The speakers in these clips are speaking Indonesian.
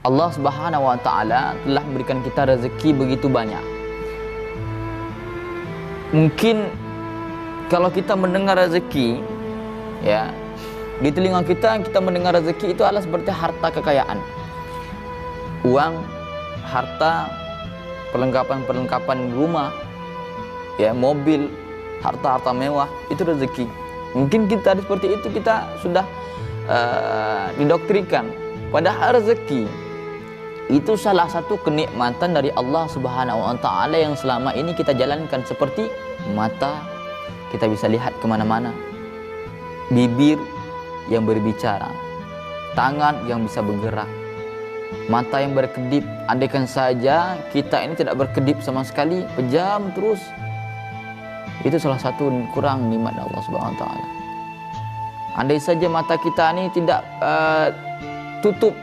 Allah Subhanahu wa taala telah memberikan kita rezeki begitu banyak. Mungkin kalau kita mendengar rezeki, ya, di telinga kita mendengar rezeki itu adalah seperti harta kekayaan. Uang, harta, perlengkapan-perlengkapan rumah, ya, mobil, harta-harta mewah, itu rezeki. Mungkin kita seperti itu kita sudah didoktrikan. Padahal rezeki itu salah satu kenikmatan dari Allah Subhanahu wa taala yang selama ini kita jalankan, seperti mata, kita bisa lihat kemana-mana, bibir yang berbicara, tangan yang bisa bergerak, mata yang berkedip. Andaikan saja kita ini tidak berkedip sama sekali, pejam terus, itu salah satu kurang nikmat Allah Subhanahu wa taala. Andai saja mata kita ini tidak tutup,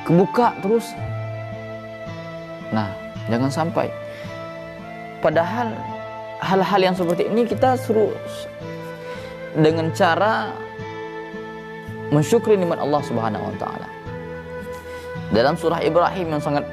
kebuka terus, nah, jangan sampai. Padahal hal-hal yang seperti ini kita suruh dengan cara mensyukuri nikmat Allah Subhanahu wa taala. Dalam surah Ibrahim yang sangat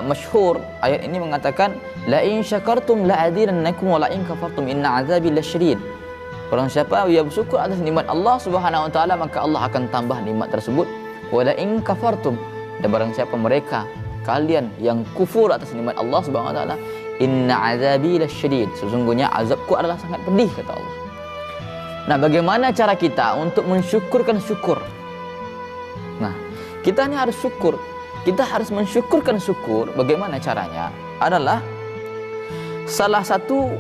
masyhur, ayat ini mengatakan, la in syakartum la azidannakum wa la in kafartum inna azabi lasyadid. Barang siapa yang bersyukur atas nikmat Allah Subhanahu wa taala, maka Allah akan tambah nikmat tersebut. Wa la in kafartum, dan barang siapa mereka kalian yang kufur atas nikmat Allah Subhanahu wa taala, inna azabi lasyadid, sesungguhnya azabku adalah sangat pedih, kata Allah. Nah, bagaimana cara kita untuk mensyukurkan syukur? Nah, kita ini harus syukur. Kita harus mensyukurkan syukur. Bagaimana caranya? Adalah salah satu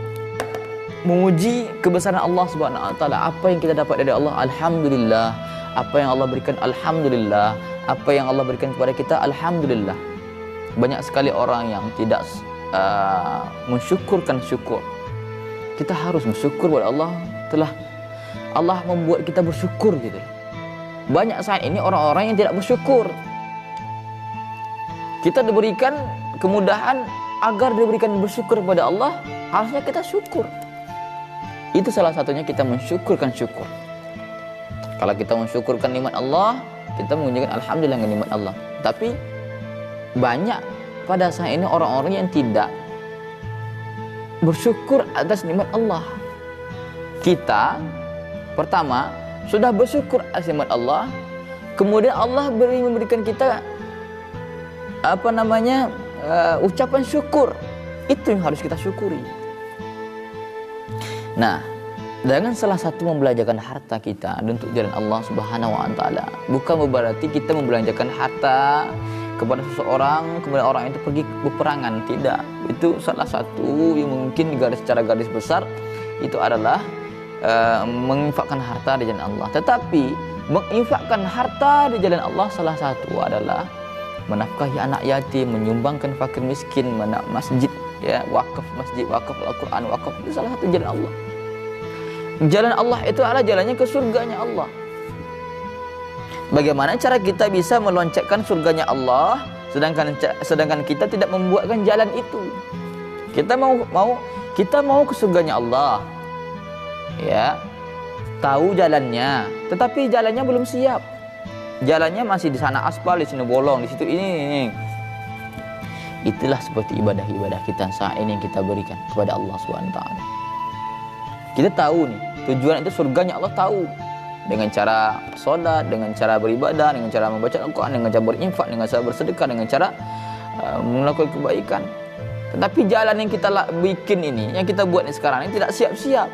memuji kebesaran Allah Subhanahu wa taala. Apa yang kita dapat dari Allah, alhamdulillah. Apa yang Allah berikan, alhamdulillah. Apa yang Allah berikan kepada kita, alhamdulillah. Banyak sekali orang yang tidak mensyukurkan syukur. Kita harus bersyukur kepada Allah, telah Allah membuat kita bersyukur gitu. Banyak saat ini orang-orang yang tidak bersyukur. Kita diberikan kemudahan agar diberikan bersyukur kepada Allah, harusnya kita syukur. Itu salah satunya kita mensyukurkan syukur. Kalau kita mensyukurkan nikmat Allah, kita menunjukkan alhamdulillah dengan nikmat Allah. Tapi banyak pada saat ini orang-orang yang tidak bersyukur atas nikmat Allah. Kita pertama sudah bersyukur atas nikmat Allah, kemudian Allah memberikan kita ucapan syukur. Itu yang harus kita syukuri. Nah, dengan salah satu membelanjakan harta kita untuk jalan Allah Subhanahu wa taala, bukan berarti kita membelanjakan harta kepada seseorang, kemudian orang itu pergi peperangan. Tidak. Itu salah satu yang mungkin secara garis besar itu adalah menginfakkan harta di jalan Allah. Tetapi menginfakkan harta di jalan Allah salah satu adalah menafkahi anak yatim, menyumbangkan fakir miskin, masjid, ya, wakaf masjid, wakaf Al-Quran, wakaf, itu salah satu jalan Allah. Jalan Allah itu adalah jalannya ke surganya Allah. Bagaimana cara kita bisa meloncatkan surganya Allah sedangkan kita tidak membuatkan jalan itu? Kita mau ke surganya Allah, ya, tahu jalannya, tetapi jalannya belum siap. Jalannya masih di sana aspal, di sini bolong, di situ ini. Itulah seperti ibadah-ibadah kita saat ini yang kita berikan kepada Allah SWT. Kita tahu nih, tujuan itu surganya Allah tahu. Dengan cara sholat, dengan cara beribadah, dengan cara membaca Al-Quran, dengan cara berinfak, dengan cara bersedekah, dengan cara melakukan kebaikan. Tetapi jalan yang kita bikin ini, yang kita buat ini sekarang ini tidak siap-siap.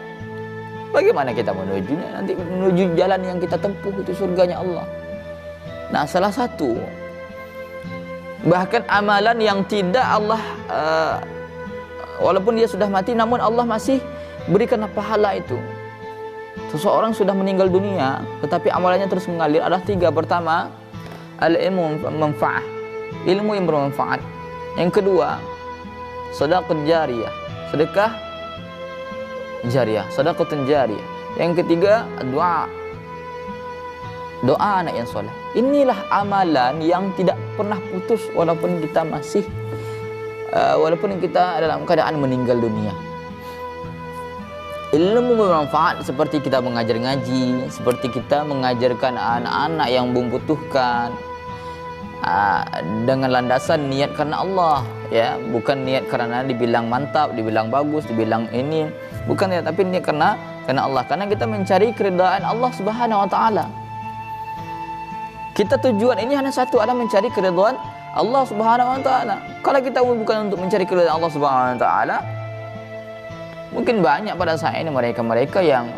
Bagaimana kita menuju jalan yang kita tempuh itu surganya Allah? Nah, salah satu bahkan amalan yang tidak Allah walaupun dia sudah mati, namun Allah masih berikan pahala itu. Seseorang sudah meninggal dunia tetapi amalannya terus mengalir, ada 3. Pertama, al-ilmu manfaah, ilmu yang bermanfaat. Yang kedua, sedekah jariyah, sedekah jariyah, sedekah jariyah. Yang ketiga, doa anak yang soleh. Inilah amalan yang tidak pernah putus walaupun kita masih walaupun kita dalam keadaan meninggal dunia. Ilmu bermanfaat seperti kita mengajar ngaji, seperti kita mengajarkan anak-anak yang membutuhkan, dengan landasan niat karena Allah, ya, bukan niat karena dibilang mantap, dibilang bagus, dibilang ini, bukan niat, tapi niat karena Allah, karena kita mencari keridhaan Allah Subhanahu wa taala. Kita tujuan ini hanya satu, adalah mencari keridhaan Allah Subhanahu wa taala. Kalau kita bukan untuk mencari keridhaan Allah Subhanahu wa taala, mungkin banyak pada saat ini mereka-mereka yang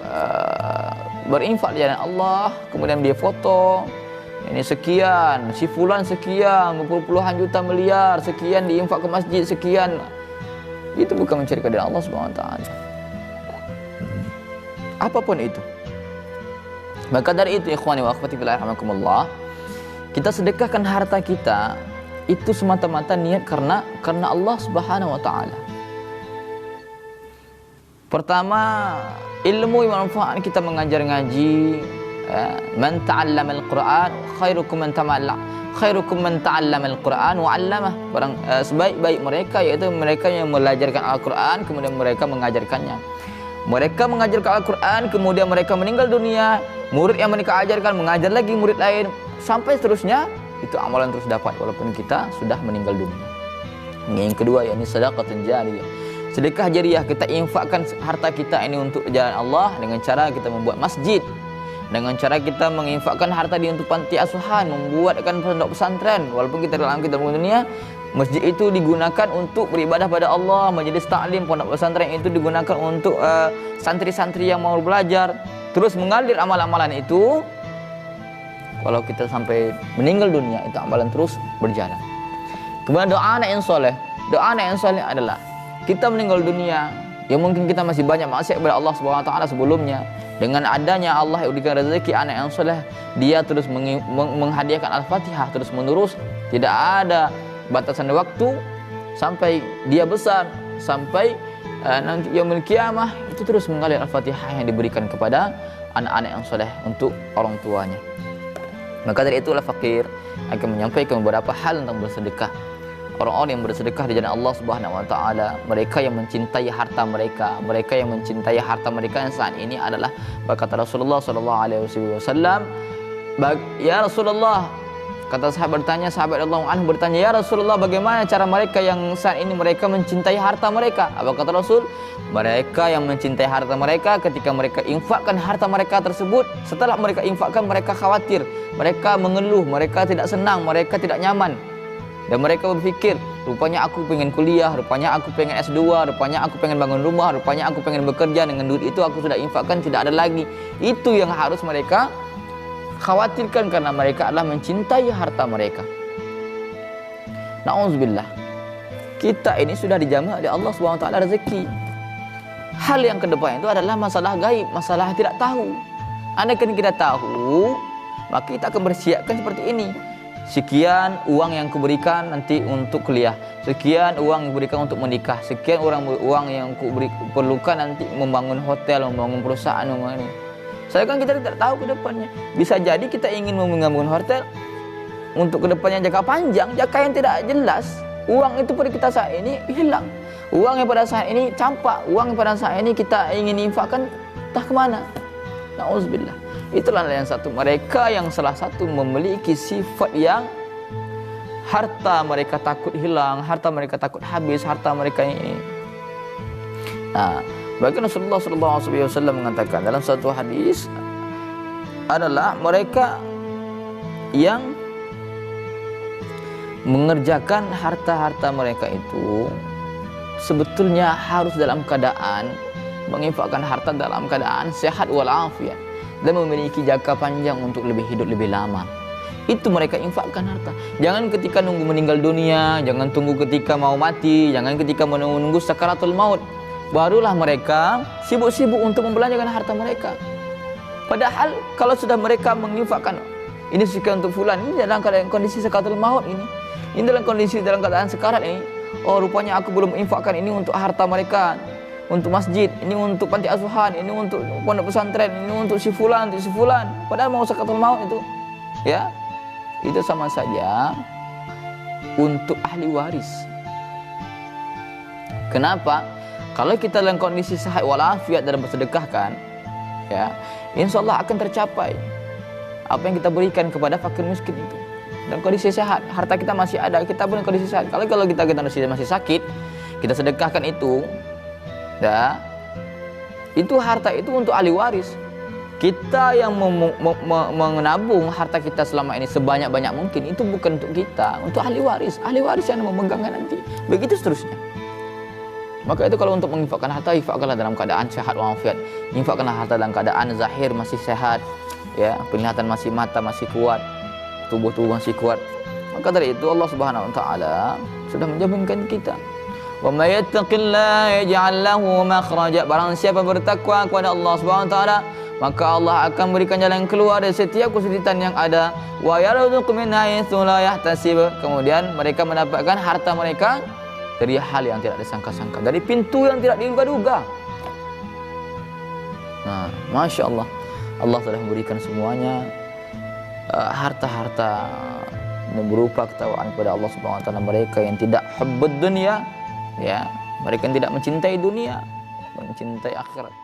berinfak di jalan Allah, kemudian dia foto ini sekian, si fulan sekian, puluhan juta miliar, sekian diinfak ke masjid sekian. Itu bukan mencari keridhaan Allah Subhanahu wa taala. Apapun itu. Maka dari itu ikhwani wa akhwati fillah rahimakumullah, kita sedekahkan harta kita itu semata-mata niat karena Allah Subhanahu wa taala. Pertama, ilmu yang manfaat, kita mengajar ngaji. Man ta'allama al-Quran khairukum man ta'allama al-Quran wa 'allamah. Sebaik-baik mereka yaitu mereka yang belajarkan Al-Quran kemudian mereka mengajarkannya. Mereka mengajarkan Al-Quran kemudian mereka meninggal dunia, murid yang mereka ajarkan mengajar lagi murid lain sampai seterusnya, itu amalan terus dapat walaupun kita sudah meninggal dunia. Yang kedua yakni sedekahun jariyah. Sedekah jariyah, kita infakkan harta kita ini untuk jalan Allah dengan cara kita membuat masjid, dengan cara kita menginfakkan harta di untuk panti asuhan, membuatkan pondok pesantren. Walaupun kita dalam kita dunia, masjid itu digunakan untuk beribadah pada Allah, majelis taklim, pondok pesantren itu digunakan untuk santri-santri yang mau belajar, terus mengalir amal-amalan itu. Kalau kita sampai meninggal dunia, itu amalan terus berjalan. Kemudian doa anak yang soleh. Doa anak yang soleh adalah kita meninggal dunia, yang mungkin kita masih banyak maksiat kepada Allah Subhanahu wa taala sebelumnya. Dengan adanya Allah yang berikan rezeki anak yang soleh, dia terus menghadiahkan Al-Fatihah terus menerus, tidak ada batasan waktu sampai dia besar, sampai nanti yaumul qiyamah itu terus mengalir Al-Fatihah yang diberikan kepada anak-anak yang soleh untuk orang tuanya. Maka dari itulah fakir akan menyampaikan beberapa hal tentang bersedekah. Orang-orang yang bersedekah di jalan Allah Subhanahu wa taala, mereka yang mencintai harta mereka, mereka yang mencintai harta mereka yang saat ini adalah berkata Rasulullah sallallahu alaihi wasallam, ya Rasulullah, kata sahabat bertanya, sahabat radhiyallahu anhu bertanya, ya Rasulullah, bagaimana cara mereka yang saat ini mereka mencintai harta mereka? Apa kata Rasul? Mereka yang mencintai harta mereka ketika mereka infakkan harta mereka tersebut, setelah mereka infakkan mereka khawatir, mereka mengeluh, mereka tidak senang, mereka tidak nyaman. Dan mereka berpikir, rupanya aku pengen kuliah, rupanya aku pengen S2, rupanya aku pengen bangun rumah, rupanya aku pengen bekerja, dengan duit itu aku sudah infakkan, tidak ada lagi. Itu yang harus mereka khawatirkan karena mereka adalah mencintai harta mereka. Na'udzubillah. Kita ini sudah dijamin oleh Allah SWT rezeki. Hal yang kedepan itu adalah masalah gaib, masalah tidak tahu. Andaikan kita tahu, maka kita akan bersiapkan seperti ini. Sekian uang yang kuberikan nanti untuk kuliah, sekian uang yang kuberikan untuk menikah, sekian uang yang perlukan nanti membangun hotel, membangun perusahaan, membangun ini. Saya kan kita tidak tahu ke depannya. Bisa jadi kita ingin membangun hotel untuk ke depannya jangka panjang, jangka yang tidak jelas. Uang itu pada kita saat ini hilang. Uang yang pada saat ini campak, uang yang pada saat ini kita ingin infakkan entah kemana. Na'udzubillah. Itulah yang satu, mereka yang salah satu memiliki sifat yang harta mereka takut hilang, harta mereka takut habis, harta mereka ini. Nah, bahkan Rasulullah SAW mengatakan dalam satu hadis adalah mereka yang mengerjakan harta-harta mereka itu sebetulnya harus dalam keadaan menginfakkan harta dalam keadaan sehat walafiat dan memiliki jangka panjang untuk lebih hidup lebih lama. Itu mereka infakkan harta. Jangan ketika nunggu meninggal dunia, jangan tunggu ketika mau mati, jangan ketika menunggu sakaratul maut, barulah mereka sibuk-sibuk untuk membelanjakan harta mereka. Padahal kalau sudah mereka menginfakkan ini sekian untuk fulan, ini dalam keadaan kondisi sakaratul maut ini dalam kondisi dalam keadaan sekarat ini, oh rupanya aku belum infakkan ini untuk harta mereka, untuk masjid, ini untuk panti asuhan, ini untuk pondok pesantren, ini untuk si fulan, untuk si fulan. Padahal mau sakaratul maut itu, ya, itu sama saja untuk ahli waris. Kenapa? Kalau kita dalam kondisi sehat walafiat dalam bersedekahkan, ya, insya Allah akan tercapai apa yang kita berikan kepada fakir miskin itu. dalam kondisi sehat, harta kita masih ada, kita pun dalam kondisi sehat. Kalau kita masih sakit, kita sedekahkan itu, ya, itu harta itu untuk ahli waris. Kita yang menabung harta kita selama ini sebanyak-banyak mungkin, itu bukan untuk kita, untuk ahli waris. Ahli waris yang memegangnya nanti. Begitu seterusnya. Maka itu kalau untuk menginfakkan harta, infakkanlah dalam keadaan sehat walafiat. Infakkanlah harta dalam keadaan zahir masih sehat, ya, penglihatan masih, mata masih kuat, tubuh masih kuat. Maka dari itu Allah Subhanahu wa taala sudah menjaminkan kita. Wa may yattaqillaha yaj'al lahu makhraja. Barang siapa bertakwa kepada Allah Subhanahu wa taala, maka Allah akan berikan jalan keluar dari setiap kesulitan yang ada. Wa yarzuqhu min haitsu la yahtasib. Kemudian mereka mendapatkan harta mereka dari hal yang tidak disangka-sangka, dari pintu yang tidak diduga-duga. Nah, Masya Allah, Allah telah memberikan semuanya, harta-harta berupa ketakwaan kepada Allah Subhanahu wa taala. Mereka yang tidak hubbud dunya, ya, mereka yang tidak mencintai dunia, mencintai akhirat.